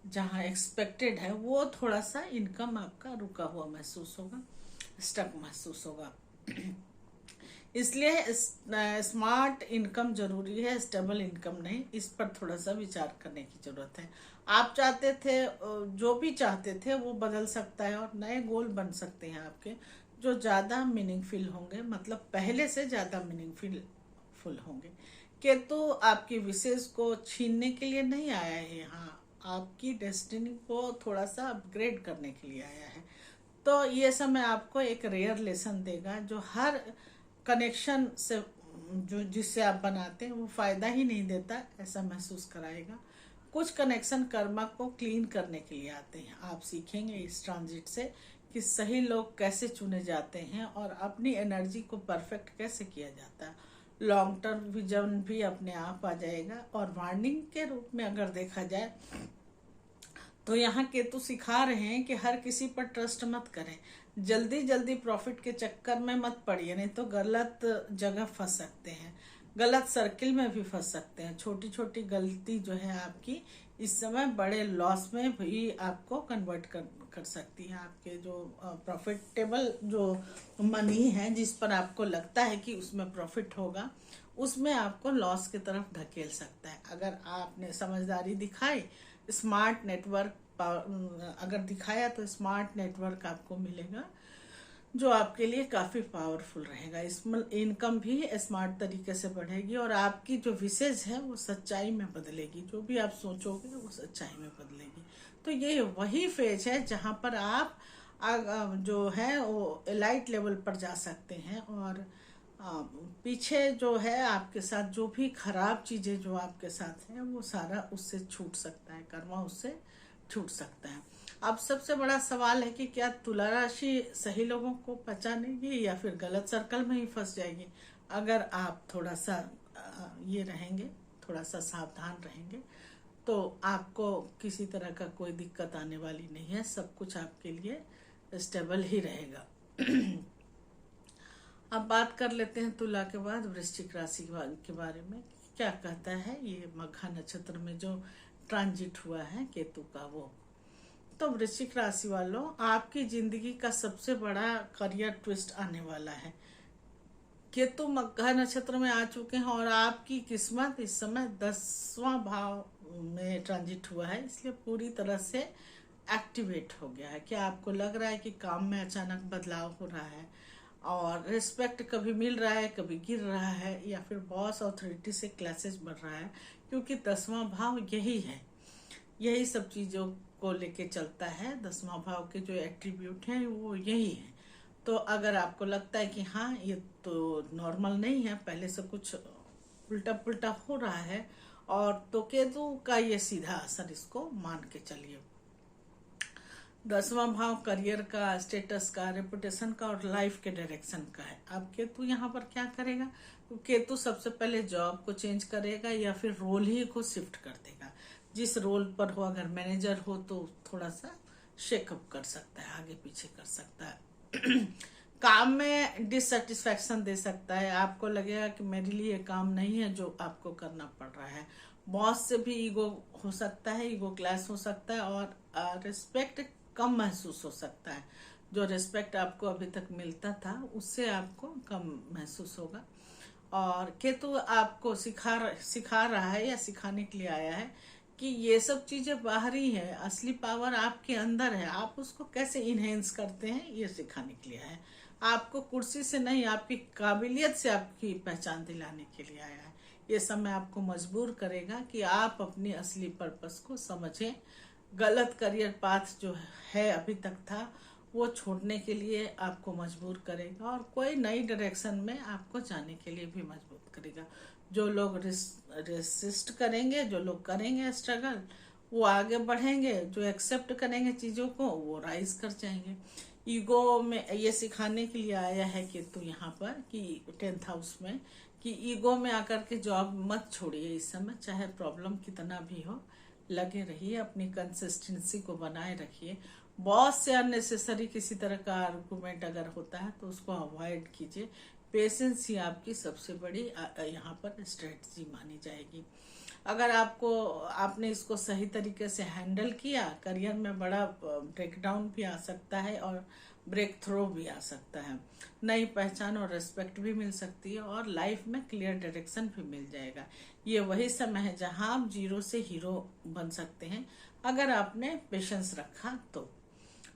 जहां एक्सपेक्टेड है वो थोड़ा सा इनकम आपका रुका हुआ महसूस होगा, स्टक महसूस होगा। इसलिए स्मार्ट इनकम जरूरी है, स्टेबल इनकम नहीं। इस पर थोड़ा सा विचार करने की जरूरत है। आप चाहते थे, जो भी चाहते थे वो बदल सकता है और नए गोल बन सकते हैं आपके, जो ज्यादा मीनिंगफुल होंगे, मतलब पहले से ज्यादा मीनिंगफुल होंगे। केतु आपकी विशेष को छीनने के लिए नहीं आया है, यहाँ आपकी डेस्टिनी को थोड़ा सा अपग्रेड करने के लिए आया है। तो ये समय आपको एक रेयर लेसन देगा, जो हर कनेक्शन से जो जिससे आप बनाते हैं वो फायदा ही नहीं देता, ऐसा महसूस कराएगा। कुछ कनेक्शन कर्मा को क्लीन करने के लिए आते हैं। आप सीखेंगे इस ट्रांजिट से कि सही लोग कैसे चुने जाते हैं और अपनी एनर्जी को परफेक्ट कैसे किया जाता है। लॉन्ग टर्म विजन भी अपने आप आ जाएगा। और वार्निंग के रूप में अगर देखा जाए तो यहाँ केतु सिखा रहे हैं कि हर किसी पर ट्रस्ट मत करें, जल्दी जल्दी प्रॉफिट के चक्कर में मत पड़िए, नहीं तो गलत जगह फंस सकते हैं। गलत सर्किल में भी फंस सकते हैं। छोटी छोटी गलती जो है आपकी इस समय बड़े लॉस में भी आपको कन्वर्ट कर सकती है। आपके जो प्रॉफिटेबल जो मनी है, जिस पर आपको लगता है कि उसमें प्रॉफिट होगा, उसमें आपको लॉस की तरफ ढकेल सकता है। अगर आपने समझदारी दिखाई, स्मार्ट नेटवर्क अगर दिखाया, तो स्मार्ट नेटवर्क आपको मिलेगा जो आपके लिए काफी पावरफुल रहेगा। इसमें इनकम भी स्मार्ट तरीके से बढ़ेगी और आपकी जो विशेष है वो सच्चाई में बदलेगी। जो भी आप सोचोगे वो सच्चाई में बदलेगी। तो ये वही फेज है जहां पर आप जो है वो एलाइट लेवल पर जा सकते हैं और पीछे जो है आपके साथ जो भी खराब चीजें जो आपके साथ है वो सारा उससे छूट सकता है, कर्मा उससे छूट सकता है। अब सबसे बड़ा सवाल है कि क्या तुला राशि सही लोगों को पहचानेगी या फिर गलत सर्कल में ही फंस जाएगी। अगर आप थोड़ा सा ये रहेंगे, थोड़ा सा सावधान रहेंगे, तो आपको किसी तरह का कोई दिक्कत आने वाली नहीं है। सब कुछ आपके लिए स्टेबल ही रहेगा। अब बात कर लेते हैं तुला के बाद वृश्चिक राशि के बारे में। क्या कहता है ये मघा नक्षत्र में जो ट्रांजिट हुआ है केतु का वो। तो वृश्चिक राशि वालों, आपकी जिंदगी का सबसे बड़ा करियर ट्विस्ट आने वाला है। केतु मघा नक्षत्र में आ चुके हैं और आपकी किस्मत इस समय 10वां भाव में ट्रांजिट हुआ है, इसलिए पूरी तरह से एक्टिवेट हो गया है। क्या आपको लग रहा है कि काम में अचानक बदलाव हो रहा है और रिस्पेक्ट कभी मिल रहा है, कभी गिर रहा है, या फिर बॉस अथॉरिटी से क्लैशेस बढ़ रहा है, क्योंकि 10वां भाव यही है, यही सब चीजों को लेके चलता है। 10वां भाव के जो एट्रीब्यूट हैं वो यही है। तो अगर आपको लगता है कि हाँ ये तो नॉर्मल नहीं है, पहले से कुछ उल्टा पुल्टा हो रहा है, और तो केतु का ये सीधा असर इसको मान के चलिए। 10वां भाव करियर का, स्टेटस का, रेपुटेशन का और लाइफ के डायरेक्शन का है। अब केतु यहाँ पर क्या करेगा? तो केतु सबसे पहले जॉब को चेंज करेगा या फिर रोल ही को शिफ्ट कर देगा। जिस रोल पर हो, अगर मैनेजर हो तो थोड़ा सा शेकअप कर सकता है, आगे पीछे कर सकता है। काम में डिससेटिस्फैक्शन दे सकता है। आपको लगेगा कि मेरे लिए काम नहीं है जो आपको करना पड़ रहा है। बॉस से भी ईगो हो सकता है, ईगो क्लैश हो सकता है और रिस्पेक्ट कम महसूस हो सकता है। जो रिस्पेक्ट आपको अभी तक मिलता था उससे आपको कम महसूस होगा। और केतु आपको सिखा रहा है या सिखाने के लिए आया है कि ये सब चीजें बाहरी है, असली पावर आपके अंदर है, आप उसको कैसे इनहेंस करते हैं ये सिखाने के लिए है। आपको कुर्सी से नहीं, आपकी काबिलियत से आपकी पहचान दिलाने के लिए आया है। ये समय आपको मजबूर करेगा कि आप अपनी असली पर्पस को समझें। गलत करियर पाथ जो है अभी तक था वो छोड़ने के लिए आपको मजबूर करेगा और कोई नई डायरेक्शन में आपको जाने के लिए भी मजबूर करेगा। जो लोग रेसिस्ट करेंगे, जो लोग करेंगे स्ट्रगल, वो आगे बढ़ेंगे। जो एक्सेप्ट करेंगे चीजों को वो राइज कर जाएंगे। ईगो में ये सिखाने के लिए आया है कि तो यहाँ पर कि 10th हाउस में कि ईगो में आकर के जॉब मत छोड़िए इस समय, चाहे प्रॉब्लम कितना भी हो, लगे रहिए, अपनी कंसिस्टेंसी को बनाए रखिए। बॉस से अननेसेसरी किसी तरह का आर्गुमेंट अगर होता है तो उसको अवॉइड कीजिए। पेशेंस ही आपकी सबसे बड़ी यहाँ पर स्ट्रेटजी मानी जाएगी। अगर आपने इसको सही तरीके से हैंडल किया, करियर में बड़ा ब्रेकडाउन भी आ सकता है और ब्रेक थ्रो भी आ सकता है। नई पहचान और रिस्पेक्ट भी मिल सकती है और लाइफ में क्लियर डायरेक्शन भी मिल जाएगा। ये वही समय है जहां आप जीरो से हीरो बन सकते हैं अगर आपने पेशेंस रखा तो।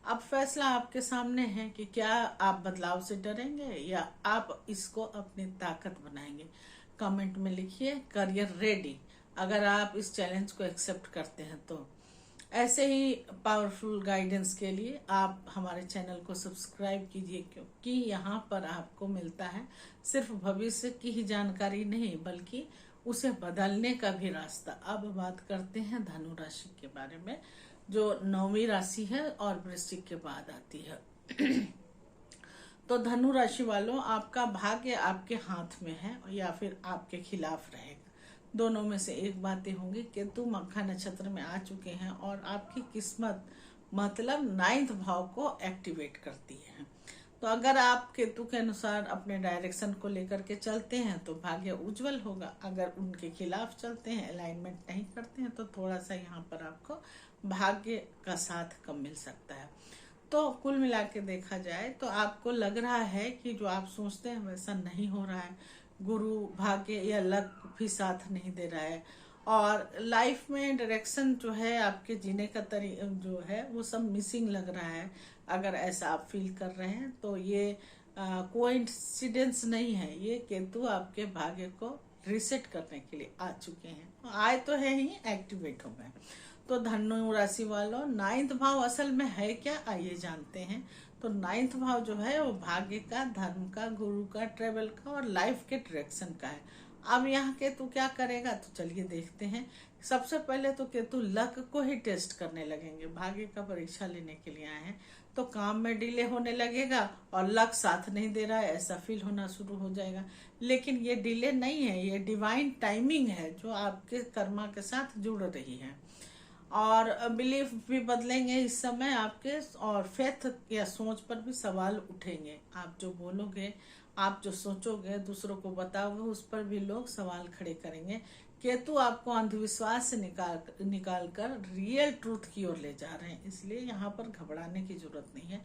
अब फैसला आपके सामने है कि क्या आप बदलाव से डरेंगे या आप इसको अपनी ताकत बनाएंगे। कमेंट में लिखिए करियर रेडी, अगर आप इस चैलेंज को एक्सेप्ट करते हैं तो। ऐसे ही पावरफुल गाइडेंस के लिए आप हमारे चैनल को सब्सक्राइब कीजिए, क्योंकि यहाँ पर आपको मिलता है सिर्फ भविष्य की ही जानकारी नहीं बल्कि उसे बदलने का भी रास्ता। अब बात करते हैं धनु राशि के बारे में, जो 9वीं राशि है और वृश्चिक के बाद आती है। तो धनु राशि वालों, आपका भाग्य आपके हाथ में है या फिर आपके खिलाफ रहेगा। दोनों में से एक बातें होंगी। केतु मघा नक्षत्र में आ चुके हैं और आपकी किस्मत मतलब 9th भाव को एक्टिवेट करती है। तो अगर आप केतु के अनुसार अपने डायरेक्शन को लेकर के चलते हैं तो भाग्य उज्जवल होगा। अगर उनके खिलाफ चलते हैं, अलाइनमेंट नहीं करते हैं, तो थोड़ा सा यहाँ पर आपको भाग्य का साथ कम मिल सकता है। तो कुल मिला के देखा जाए तो आपको लग रहा है कि जो आप सोचते हैं वैसा नहीं हो रहा है, गुरु, भाग्य या लक भी साथ नहीं दे रहा है, और लाइफ में डायरेक्शन जो है, आपके जीने का तरीका जो है वो सब मिसिंग लग रहा है। अगर ऐसा आप फील कर रहे हैं तो ये कोइंसिडेंस नहीं है, ये केतु आपके भाग्य को रिसेट करने के लिए आ चुके हैं। आए तो है ही, एक्टिवेट हो गए। तो धनु राशि वालों, 9th भाव असल में है क्या, आइए जानते हैं। तो 9th भाव जो है वो भाग्य का, धर्म का, गुरु का, ट्रेवल का और लाइफ के डायरेक्शन का है। अब यहाँ केतु क्या करेगा, तो चलिए देखते हैं। सबसे पहले तो केतु लक को ही टेस्ट करने लगेंगे। भाग्य का परीक्षा लेने के लिए आए हैं, तो काम में डिले होने लगेगा और लक साथ नहीं दे रहा है, ऐसा फील होना शुरू हो जाएगा। लेकिन ये डिले नहीं है, ये डिवाइन टाइमिंग है जो आपके कर्मा के साथ जुड़ रही है। और बिलीफ भी बदलेंगे इस समय आपके, और फेथ या सोच पर भी सवाल उठेंगे। आप जो बोलोगे, आप जो सोचोगे, दूसरों को बताओगे, उस पर भी लोग सवाल खड़े करेंगे। केतु आपको अंधविश्वास से निकाल कर रियल ट्रूथ की ओर ले जा रहे हैं, इसलिए यहाँ पर घबराने की जरूरत नहीं है।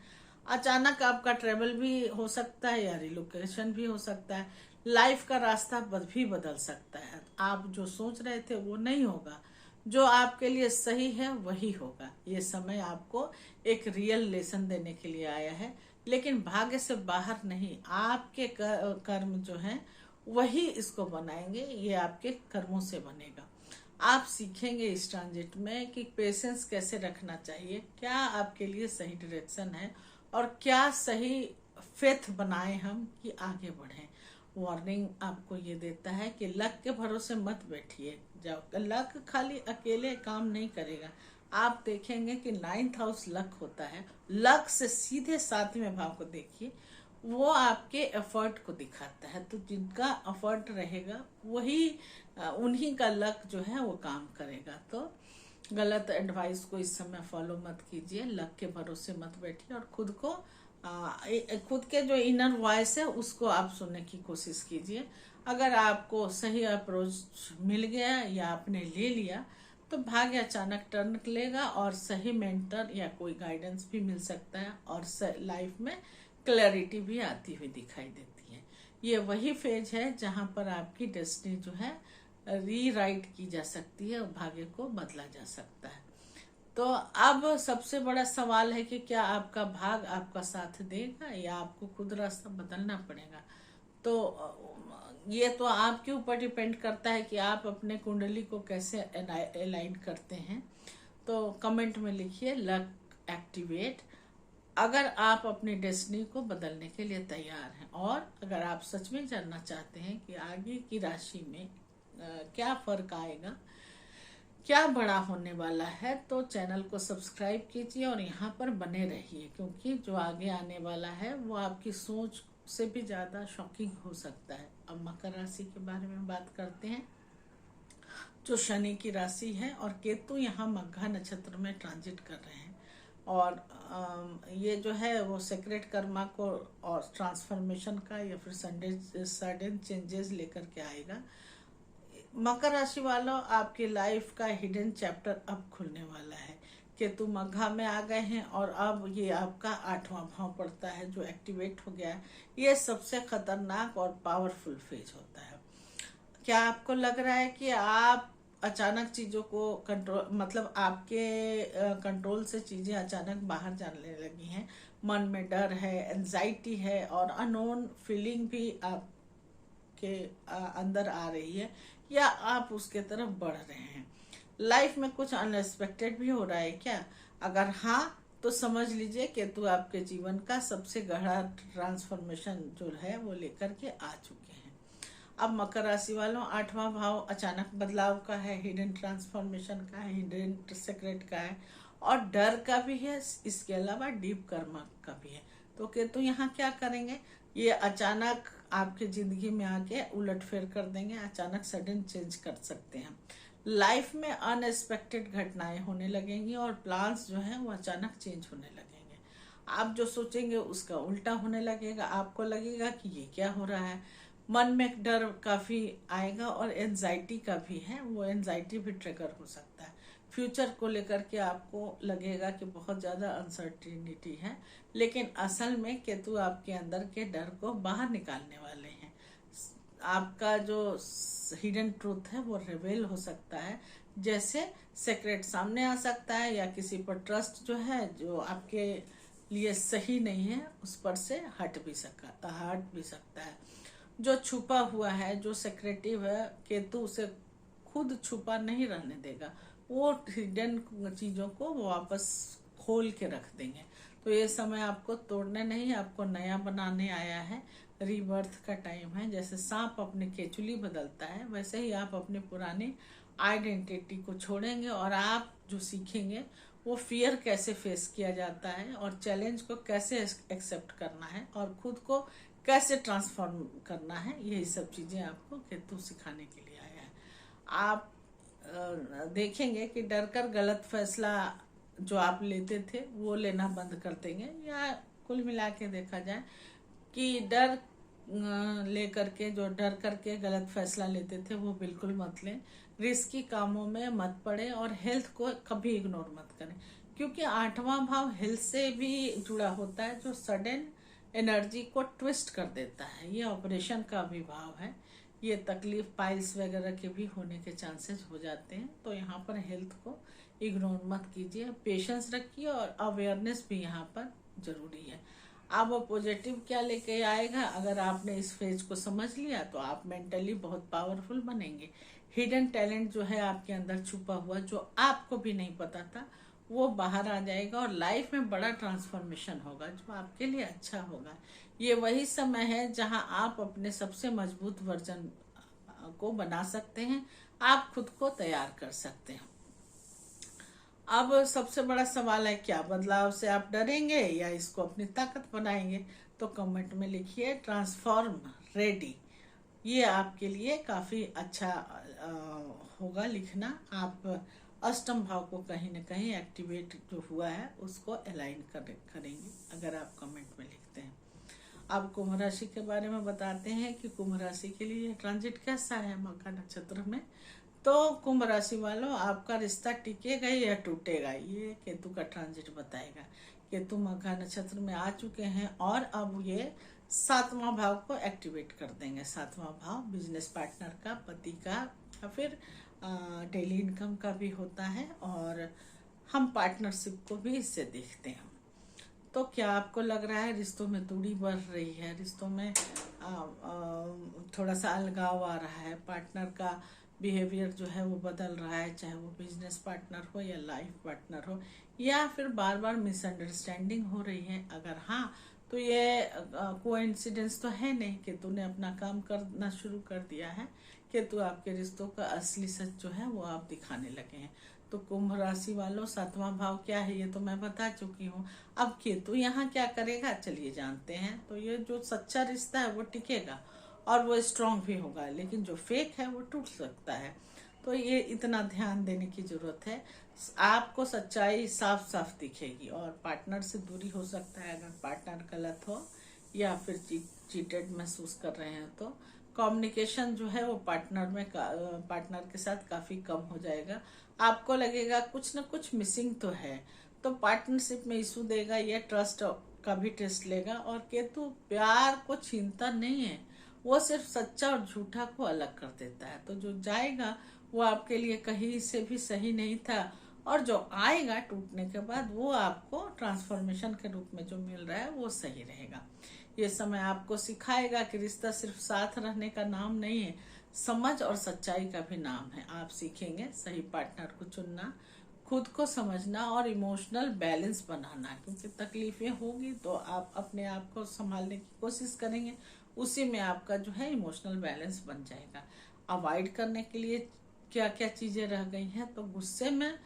अचानक आपका ट्रेवल भी हो सकता है या रिलोकेशन भी हो सकता है। लाइफ का रास्ता भी बदल सकता है। आप जो सोच रहे थे वो नहीं होगा, जो आपके लिए सही है वही होगा। ये समय आपको एक रियल लेसन देने के लिए आया है, लेकिन भाग्य से बाहर नहीं। आपके कर्म जो हैं वही इसको बनाएंगे, ये आपके कर्मों से बनेगा। आप सीखेंगे इस ट्रांजिट में कि पेशेंस कैसे रखना चाहिए, क्या आपके लिए सही डायरेक्शन है और क्या सही फेथ बनाए हम कि आगे बढ़ें। वार्निंग आपको ये देता है कि लक के भरोसे मत बैठिए। जब लक खाली अकेले काम नहीं करेगा, आप देखेंगे कि 9th हाउस लक होता है। लक से सीधे 7वें भाव को देखिए, वो आपके एफर्ट को दिखाता है। तो जिनका एफर्ट रहेगा वही, उन्हीं का लक जो है वो काम करेगा। तो गलत एडवाइस को इस समय फॉलो मत कीजिए, लक के भरोसे मत बैठिए, और खुद को खुद के जो इनर वॉइस है उसको आप सुनने की कोशिश कीजिए। अगर आपको सही अप्रोच मिल गया या आपने ले लिया तो भाग्य अचानक टर्न लेगा और सही मेंटर या कोई गाइडेंस भी मिल सकता है, और लाइफ में क्लैरिटी भी आती हुई दिखाई देती है। ये वही फेज है जहां पर आपकी डेस्टिनी जो है रीराइट की जा सकती है और भाग्य को बदला जा सकता है। तो अब सबसे बड़ा सवाल है कि क्या आपका भाग आपका साथ देगा या आपको खुद रास्ता बदलना पड़ेगा। तो ये तो आपके ऊपर डिपेंड करता है कि आप अपने कुंडली को कैसे अलाइन करते हैं। तो कमेंट में लिखिए लक एक्टिवेट, अगर आप अपनी डेस्टिनी को बदलने के लिए तैयार हैं। और अगर आप सच में जानना चाहते हैं कि आगे की राशि में क्या फर्क आएगा, क्या बड़ा होने वाला है, तो चैनल को सब्सक्राइब कीजिए और यहाँ पर बने रहिए, क्योंकि जो आगे आने वाला है वो आपकी सोच से भी ज्यादा शॉकिंग हो सकता है। अब मकर राशि के बारे में बात करते हैं, जो शनि की राशि है, और केतु यहाँ मघा नक्षत्र में ट्रांजिट कर रहे हैं। और ये जो है वो सेक्रेट कर्मा को और ट्रांसफॉर्मेशन का या फिर सडन चेंजेस लेकर के आएगा। मकर राशि वालों, आपकी लाइफ का हिडन चैप्टर अब खुलने वाला है। केतु मघा में आ गए हैं और अब ये आपका 8वां भाव पड़ता है जो एक्टिवेट हो गया है। ये सबसे खतरनाक और पावरफुल फेज होता है। क्या आपको लग रहा है कि आप अचानक चीजों को कंट्रोल, मतलब आपके कंट्रोल से चीजें अचानक बाहर जाने लगी हैं, मन में डर है, एंजाइटी है और अननोन फीलिंग भी आपके अंदर आ रही है, या आप उसके तरफ बढ़ रहे हैं। लाइफ में कुछ अनएक्सपेक्टेड भी हो रहा है क्या? अगर हाँ तो समझ लीजिए केतु आपके जीवन का सबसे गहरा ट्रांसफॉर्मेशन जो है वो लेकर के आ चुके हैं। अब मकर राशि वालों, 8वां भाव अचानक बदलाव का है, हिडन ट्रांसफॉर्मेशन का है, हिडन सेक्रेट का है और डर का भी है, इसके अलावा डीप कर्म का भी है। तो केतु यहाँ क्या करेंगे, ये अचानक आपके जिंदगी में आके उलटफेर कर देंगे, अचानक सडन चेंज कर सकते हैं। लाइफ में अनएक्सपेक्टेड घटनाएं होने लगेंगी और प्लान्स जो हैं वो अचानक चेंज होने लगेंगे। आप जो सोचेंगे उसका उल्टा होने लगेगा, आपको लगेगा कि ये क्या हो रहा है। मन में डर काफी आएगा और एनजाइटी का भी है, वो एनजाइटी भी ट्रिगर हो सकता है। फ्यूचर को लेकर के आपको लगेगा कि बहुत ज्यादा अनसर्टिनिटी है, लेकिन असल में केतु आपके अंदर के डर को बाहर निकालने वाले हैं। आपका जो हिडन ट्रूथ है वो रिवेल हो सकता है, जैसे सीक्रेट सामने आ सकता है, या किसी पर ट्रस्ट जो है जो आपके लिए सही नहीं है उस पर से हट भी सकता है। जो छुपा हुआ है, जो सेक्रेटिव है, केतु उसे खुद छुपा नहीं रहने देगा, वो हिडन चीजों को वो वापस खोल के रख देंगे। तो ये समय आपको तोड़ने नहीं, आपको नया बनाने आया है। रीबर्थ का टाइम है। जैसे सांप अपने केचुली बदलता है, वैसे ही आप अपने पुराने आइडेंटिटी को छोड़ेंगे और आप जो सीखेंगे वो फियर कैसे फेस किया जाता है और चैलेंज को कैसे एक्सेप्ट करना है और खुद को कैसे ट्रांसफॉर्म करना है। यही सब चीजें आपको केतु सिखाने के लिए आया है। आप देखेंगे कि डर कर गलत फैसला जो आप लेते थे वो लेना बंद कर देंगे, या कुल मिला के देखा जाए कि डर लेकर के जो डर करके गलत फैसला लेते थे वो बिल्कुल मत लें। रिस्की कामों में मत पड़े और हेल्थ को कभी इग्नोर मत करें, क्योंकि 8वां भाव हेल्थ से भी जुड़ा होता है, जो सडन एनर्जी को ट्विस्ट कर देता है। ये ऑपरेशन का भी भाव है। ये तकलीफ पाइल्स वगैरह के भी होने के चांसेस हो जाते हैं। तो यहाँ पर हेल्थ को इग्नोर मत कीजिए, पेशेंस रखिए और अवेयरनेस भी यहाँ पर जरूरी है। अब वो पॉजिटिव क्या लेके आएगा, अगर आपने इस फेज को समझ लिया तो आप मेंटली बहुत पावरफुल बनेंगे। हिडन टैलेंट जो है आपके अंदर छुपा हुआ, जो आपको भी नहीं पता था, वो बाहर आ जाएगा और लाइफ में बड़ा ट्रांसफॉर्मेशन होगा जो आपके लिए अच्छा होगा। ये वही समय है जहां आप अपने सबसे मजबूत वर्जन को बना सकते हैं, आप खुद को तैयार कर सकते हैं। अब सबसे बड़ा सवाल है, क्या बदलाव से आप डरेंगे या इसको अपनी ताकत बनाएंगे? तो कमेंट में लिखिए ट्रांसफॉर्म रेडी। ये आपके लिए काफी अच्छा होगा लिखना। आप अष्टम भाव को कहीं ना कहीं एक्टिवेट जो हुआ है उसको अलाइन करेंगे अगर आप कमेंट में लिखते हैं। अब कुंभ राशि के बारे में बताते हैं कि कुंभ राशि के लिए ट्रांजिट कैसा है मघा नक्षत्र में। तो कुंभ राशि वालों, आपका रिश्ता टिकेगा या टूटेगा, ये केतु का ट्रांजिट बताएगा। केतु मघा नक्षत्र में आ चुके हैं और अब ये 7वां भाव को एक्टिवेट कर देंगे। 7वां भाव बिजनेस पार्टनर का, पति का, या फिर डेली इनकम का भी होता है, और हम पार्टनरशिप को भी इससे देखते हैं। तो क्या आपको लग रहा है रिश्तों में दूरी बढ़ रही है, रिश्तों में थोड़ा सा अलगाव आ रहा है, पार्टनर का बिहेवियर जो है वो बदल रहा है, चाहे वो बिजनेस पार्टनर हो या लाइफ पार्टनर हो, या फिर बार बार मिसअंडरस्टैंडिंग हो रही है? अगर हाँ, तो ये कोइंसिडेंस तो है नहीं, केतु ने अपना काम करना शुरू कर दिया है। केतु आपके रिश्तों का असली सच जो है वो आप दिखाने लगे हैं। तो कुंभ राशि वालों, 7वां भाव क्या है ये तो मैं बता चुकी हूँ। अब केतु यहाँ क्या करेगा, चलिए जानते हैं। तो ये जो सच्चा रिश्ता है वो टिकेगा और वो स्ट्रांग भी होगा, लेकिन जो फेक है वो टूट सकता है। तो ये इतना ध्यान देने की जरूरत है। आपको सच्चाई साफ साफ दिखेगी और पार्टनर से दूरी हो सकता है अगर पार्टनर गलत हो या फिर चीटेड महसूस कर रहे हैं। तो कम्युनिकेशन जो है वो पार्टनर के साथ काफी कम हो जाएगा। आपको लगेगा कुछ ना कुछ मिसिंग तो है, तो पार्टनरशिप में इशू देगा, ये ट्रस्ट का भी टेस्ट लेगा। और केतु प्यार को छीनता नहीं है, वो सिर्फ सच्चा और झूठा को अलग कर देता है। तो जो जाएगा वो आपके लिए कहीं से भी सही नहीं था, और जो आएगा टूटने के बाद वो आपको ट्रांसफॉर्मेशन के रूप में जो मिल रहा है वो सही रहेगा। ये समय आपको सिखाएगा कि रिश्ता सिर्फ साथ रहने का नाम नहीं है, समझ और सच्चाई का भी नाम है। आप सीखेंगे सही पार्टनर को चुनना, खुद को समझना और इमोशनल बैलेंस बनाना, क्योंकि तकलीफें होगी तो आप अपने आप को संभालने की कोशिश करेंगे, उसी में आपका जो है इमोशनल बैलेंस बन जाएगा। अवॉइड करने के लिए क्या क्या चीजें रह गई हैं, तो गुस्से में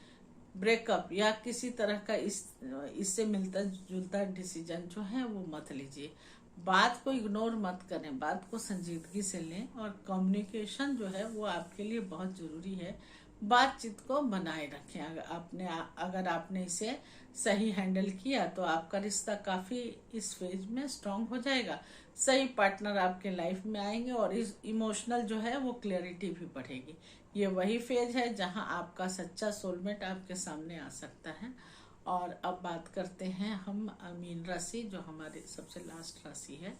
ब्रेकअप या किसी तरह का इससे मिलता जुलता डिसीजन जो है वो मत लीजिए। बात को इग्नोर मत करें, बात को संजीदगी से लें, और कम्युनिकेशन जो है वो आपके लिए बहुत जरूरी है। बातचीत को बनाए रखें। अगर आपने इसे सही हैंडल किया तो आपका रिश्ता काफी इस फेज में स्ट्रांग हो जाएगा। सही पार्टनर आपके लाइफ में आएंगे और इस इमोशनल जो है वो क्लियरिटी भी बढ़ेगी। ये वही फेज है जहां आपका सच्चा सोलमेट आपके सामने आ सकता है। और अब बात करते हैं हम मीन राशि, जो हमारी सबसे लास्ट राशि है,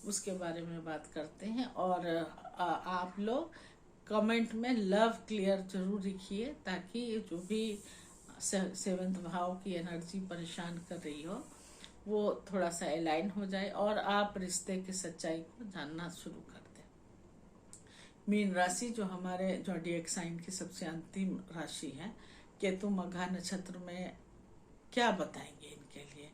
उसके बारे में बात करते हैं। और आप लोग कमेंट में लव क्लियर जरूर लिखिए, ताकि जो भी सेवंथ भाव की एनर्जी परेशान कर रही हो वो थोड़ा सा अलाइन हो जाए और आप रिश्ते की सच्चाई को जानना शुरू कर दें। मीन राशि जो हमारे जोडिएक साइन की सबसे अंतिम राशि है, केतु मघा नक्षत्र में क्या बताएंगे इनके लिए।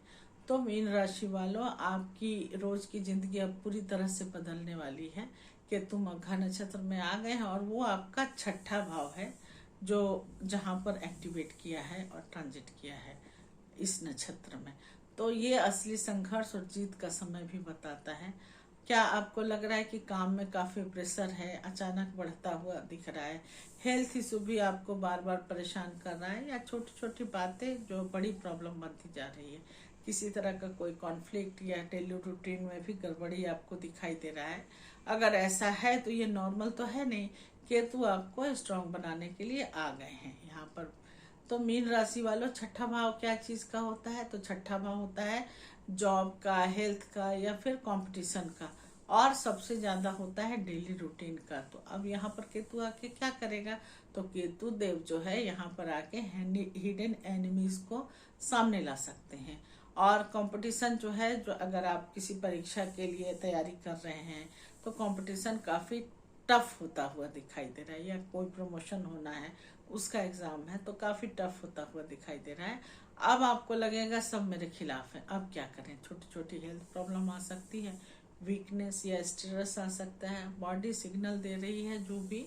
तो मीन राशि वालों, आपकी रोज की जिंदगी अब पूरी तरह से बदलने वाली है। केतु मघा नक्षत्र में आ गए हैं और वो आपका छठा भाव है जो जहां पर एक्टिवेट किया है और ट्रांजिट किया है इस नक्षत्र में। तो ये असली संघर्ष और जीत का समय भी बताता है। क्या आपको लग रहा है कि काम में काफी प्रेशर है, अचानक बढ़ता हुआ दिख रहा है, हेल्थ इशू भी आपको बार बार परेशान कर रहा है, या छोटी छोटी बातें जो बड़ी प्रॉब्लम बनती जा रही है, किसी तरह का कोई कॉन्फ्लिक्ट या डेली रूटीन में भी गड़बड़ी आपको दिखाई दे रहा है। अगर ऐसा है तो ये नॉर्मल तो है नहीं। केतु आपको स्ट्रांग बनाने के लिए आ गए हैं यहाँ पर। तो मीन राशि वालों, छठा भाव क्या चीज का होता है? तो छठा भाव होता है जॉब का, हेल्थ का या फिर कंपटीशन का, और सबसे ज्यादा होता है डेली रूटीन का। तो अब यहाँ पर केतु आके क्या करेगा? तो केतु देव जो है यहाँ पर आके हिडन एनिमीज को सामने ला सकते हैं। और कंपटीशन जो है, जो अगर आप किसी परीक्षा के लिए तैयारी कर रहे हैं तो कंपटीशन काफी टफ होता हुआ दिखाई दे रहा है, या कोई प्रमोशन होना है उसका एग्जाम है तो काफी टफ होता हुआ दिखाई दे रहा है। अब आपको लगेगा सब मेरे खिलाफ है, अब क्या करें? छोटी छोटी हेल्थ प्रॉब्लम आ सकती है, वीकनेस या स्ट्रेस आ सकता है, बॉडी सिग्नल दे रही है जो भी,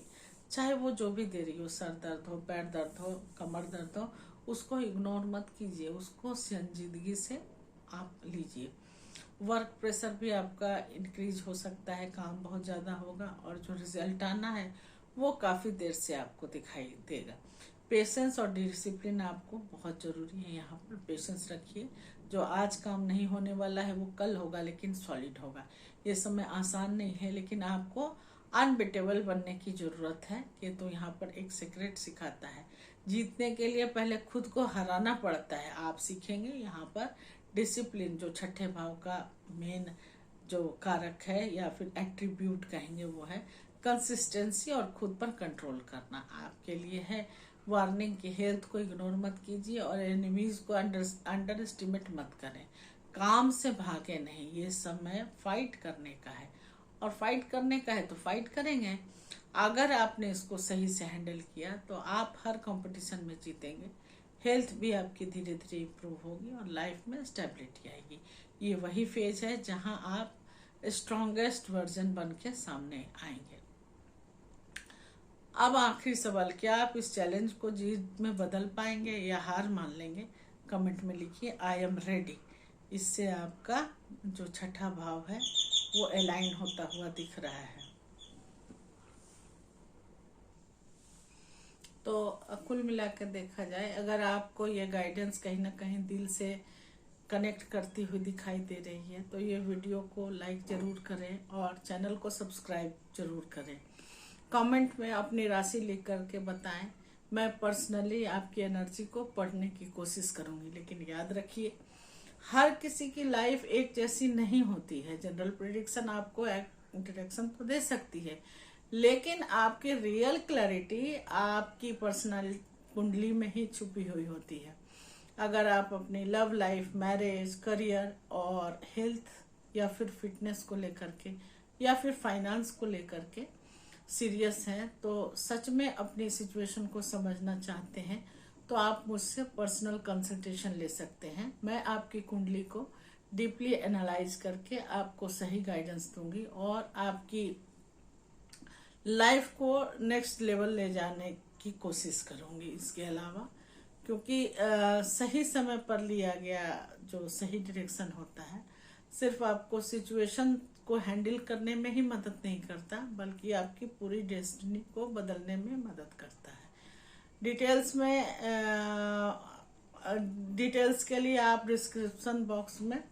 चाहे वो जो भी दे रही हो, सर दर्द हो, पैर दर्द हो, कमर दर्द हो, उसको इग्नोर मत कीजिए, उसको संजीदगी से आप लीजिए। वर्क प्रेशर भी आपका इंक्रीज हो सकता है, काम बहुत ज्यादा होगा और जो रिजल्ट आना है वो काफी देर से आपको दिखाई देगा। पेशेंस और डिसिप्लिन आपको बहुत जरूरी है। यहाँ पर पेशेंस रखिए, जो आज काम नहीं होने वाला है वो कल होगा, लेकिन सॉलिड होगा। ये समय आसान नहीं है, लेकिन आपको अनबिटेबल बनने की जरूरत है। कि तो यहाँ पर एक सीक्रेट सिखाता है, जीतने के लिए पहले खुद को हराना पड़ता है। आप सीखेंगे यहाँ पर डिसिप्लिन, जो छठे भाव का मेन जो कारक है या फिर एट्रीब्यूट कहेंगे, वो है कंसिस्टेंसी और खुद पर कंट्रोल करना आपके लिए है। वार्निंग की हेल्थ को इग्नोर मत कीजिए और एनिमीज को अंडर एस्टिमेट मत करें। काम से भागे नहीं, ये समय फाइट करने का है, और फाइट करने का है तो फाइट करेंगे। अगर आपने इसको सही से हैंडल किया तो आप हर कंपटीशन में जीतेंगे। हेल्थ भी आपकी धीरे धीरे इम्प्रूव होगी और लाइफ में स्टेबिलिटी आएगी। ये वही फेज है जहां आप स्ट्रॉन्गेस्ट वर्जन बन के सामने आएंगे। अब आखिरी सवाल, क्या आप इस चैलेंज को जीत में बदल पाएंगे या हार मान लेंगे? कमेंट में लिखिए आई एम रेडी। इससे आपका जो छठा भाव है वो अलाइन होता हुआ दिख रहा है। तो कुल मिलाकर देखा जाए, अगर आपको ये गाइडेंस कहीं ना कहीं दिल से कनेक्ट करती हुई दिखाई दे रही है तो ये वीडियो को लाइक जरूर करें और चैनल को सब्सक्राइब जरूर करें। कमेंट में अपनी राशि लिख करके बताएं। मैं पर्सनली आपकी एनर्जी को पढ़ने की कोशिश करूंगी, लेकिन याद रखिए हर किसी की लाइफ एक जैसी नहीं होती है। जनरल प्रेडिक्शन आपको इंट्रोडक्शन तो दे सकती है, लेकिन आपकी रियल क्लैरिटी आपकी पर्सनल कुंडली में ही छुपी हुई होती है। अगर आप अपनी लव लाइफ, मैरिज, करियर और हेल्थ या फिर फिटनेस को लेकर के या फिर फाइनेंस को लेकर के सीरियस हैं, तो सच में अपनी सिचुएशन को समझना चाहते हैं, तो आप मुझसे पर्सनल कंसल्टेशन ले सकते हैं। मैं आपकी कुंडली को डीपली एनालाइज करके आपको सही गाइडेंस दूंगी और आपकी लाइफ को नेक्स्ट लेवल ले जाने की कोशिश करूंगी। इसके अलावा क्योंकि सही समय पर लिया गया जो सही डायरेक्शन होता है सिर्फ आपको सिचुएशन को हैंडल करने में ही मदद नहीं करता, बल्कि आपकी पूरी डेस्टिनी को बदलने में मदद करता है। डिटेल्स में डिटेल्स के लिए आप डिस्क्रिप्शन बॉक्स में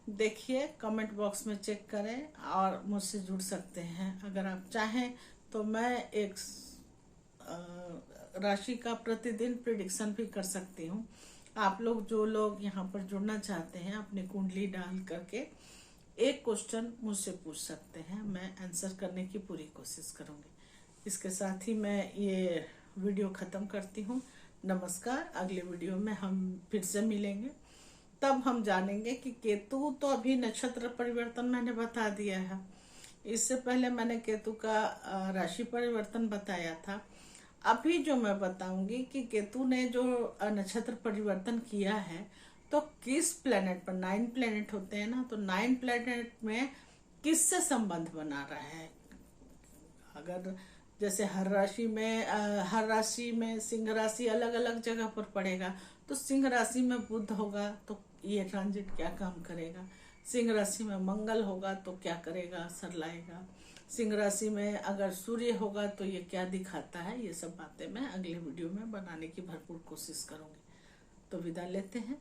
देखिए, कमेंट बॉक्स में चेक करें और मुझसे जुड़ सकते हैं। अगर आप चाहें तो मैं एक राशि का प्रतिदिन प्रिडिक्शन भी कर सकती हूँ। आप लोग जो लोग यहाँ पर जुड़ना चाहते हैं अपनी कुंडली डाल करके एक क्वेश्चन मुझसे पूछ सकते हैं, मैं आंसर करने की पूरी कोशिश करूँगी। इसके साथ ही मैं ये वीडियो ख़त्म करती हूँ। नमस्कार। अगले वीडियो में हम फिर से मिलेंगे, तब हम जानेंगे कि केतु तो अभी नक्षत्र परिवर्तन मैंने बता दिया है। इससे पहले मैंने केतु का राशि परिवर्तन बताया था। अभी जो मैं बताऊंगी कि केतु ने जो नक्षत्र परिवर्तन किया है तो किस प्लेनेट पर, 9 प्लेनेट होते हैं ना, तो 9 प्लेनेट में किससे संबंध बना रहा है। अगर जैसे हर राशि में सिंह राशि अलग अलग जगह पर पड़ेगा, तो सिंह राशि में बुध होगा तो ये ट्रांजिट क्या काम करेगा, सिंह राशि में मंगल होगा तो क्या करेगा, असर लाएगा, सिंह राशि में अगर सूर्य होगा तो ये क्या दिखाता है। ये सब बातें मैं अगले वीडियो में बनाने की भरपूर कोशिश करूंगी। तो विदा लेते हैं।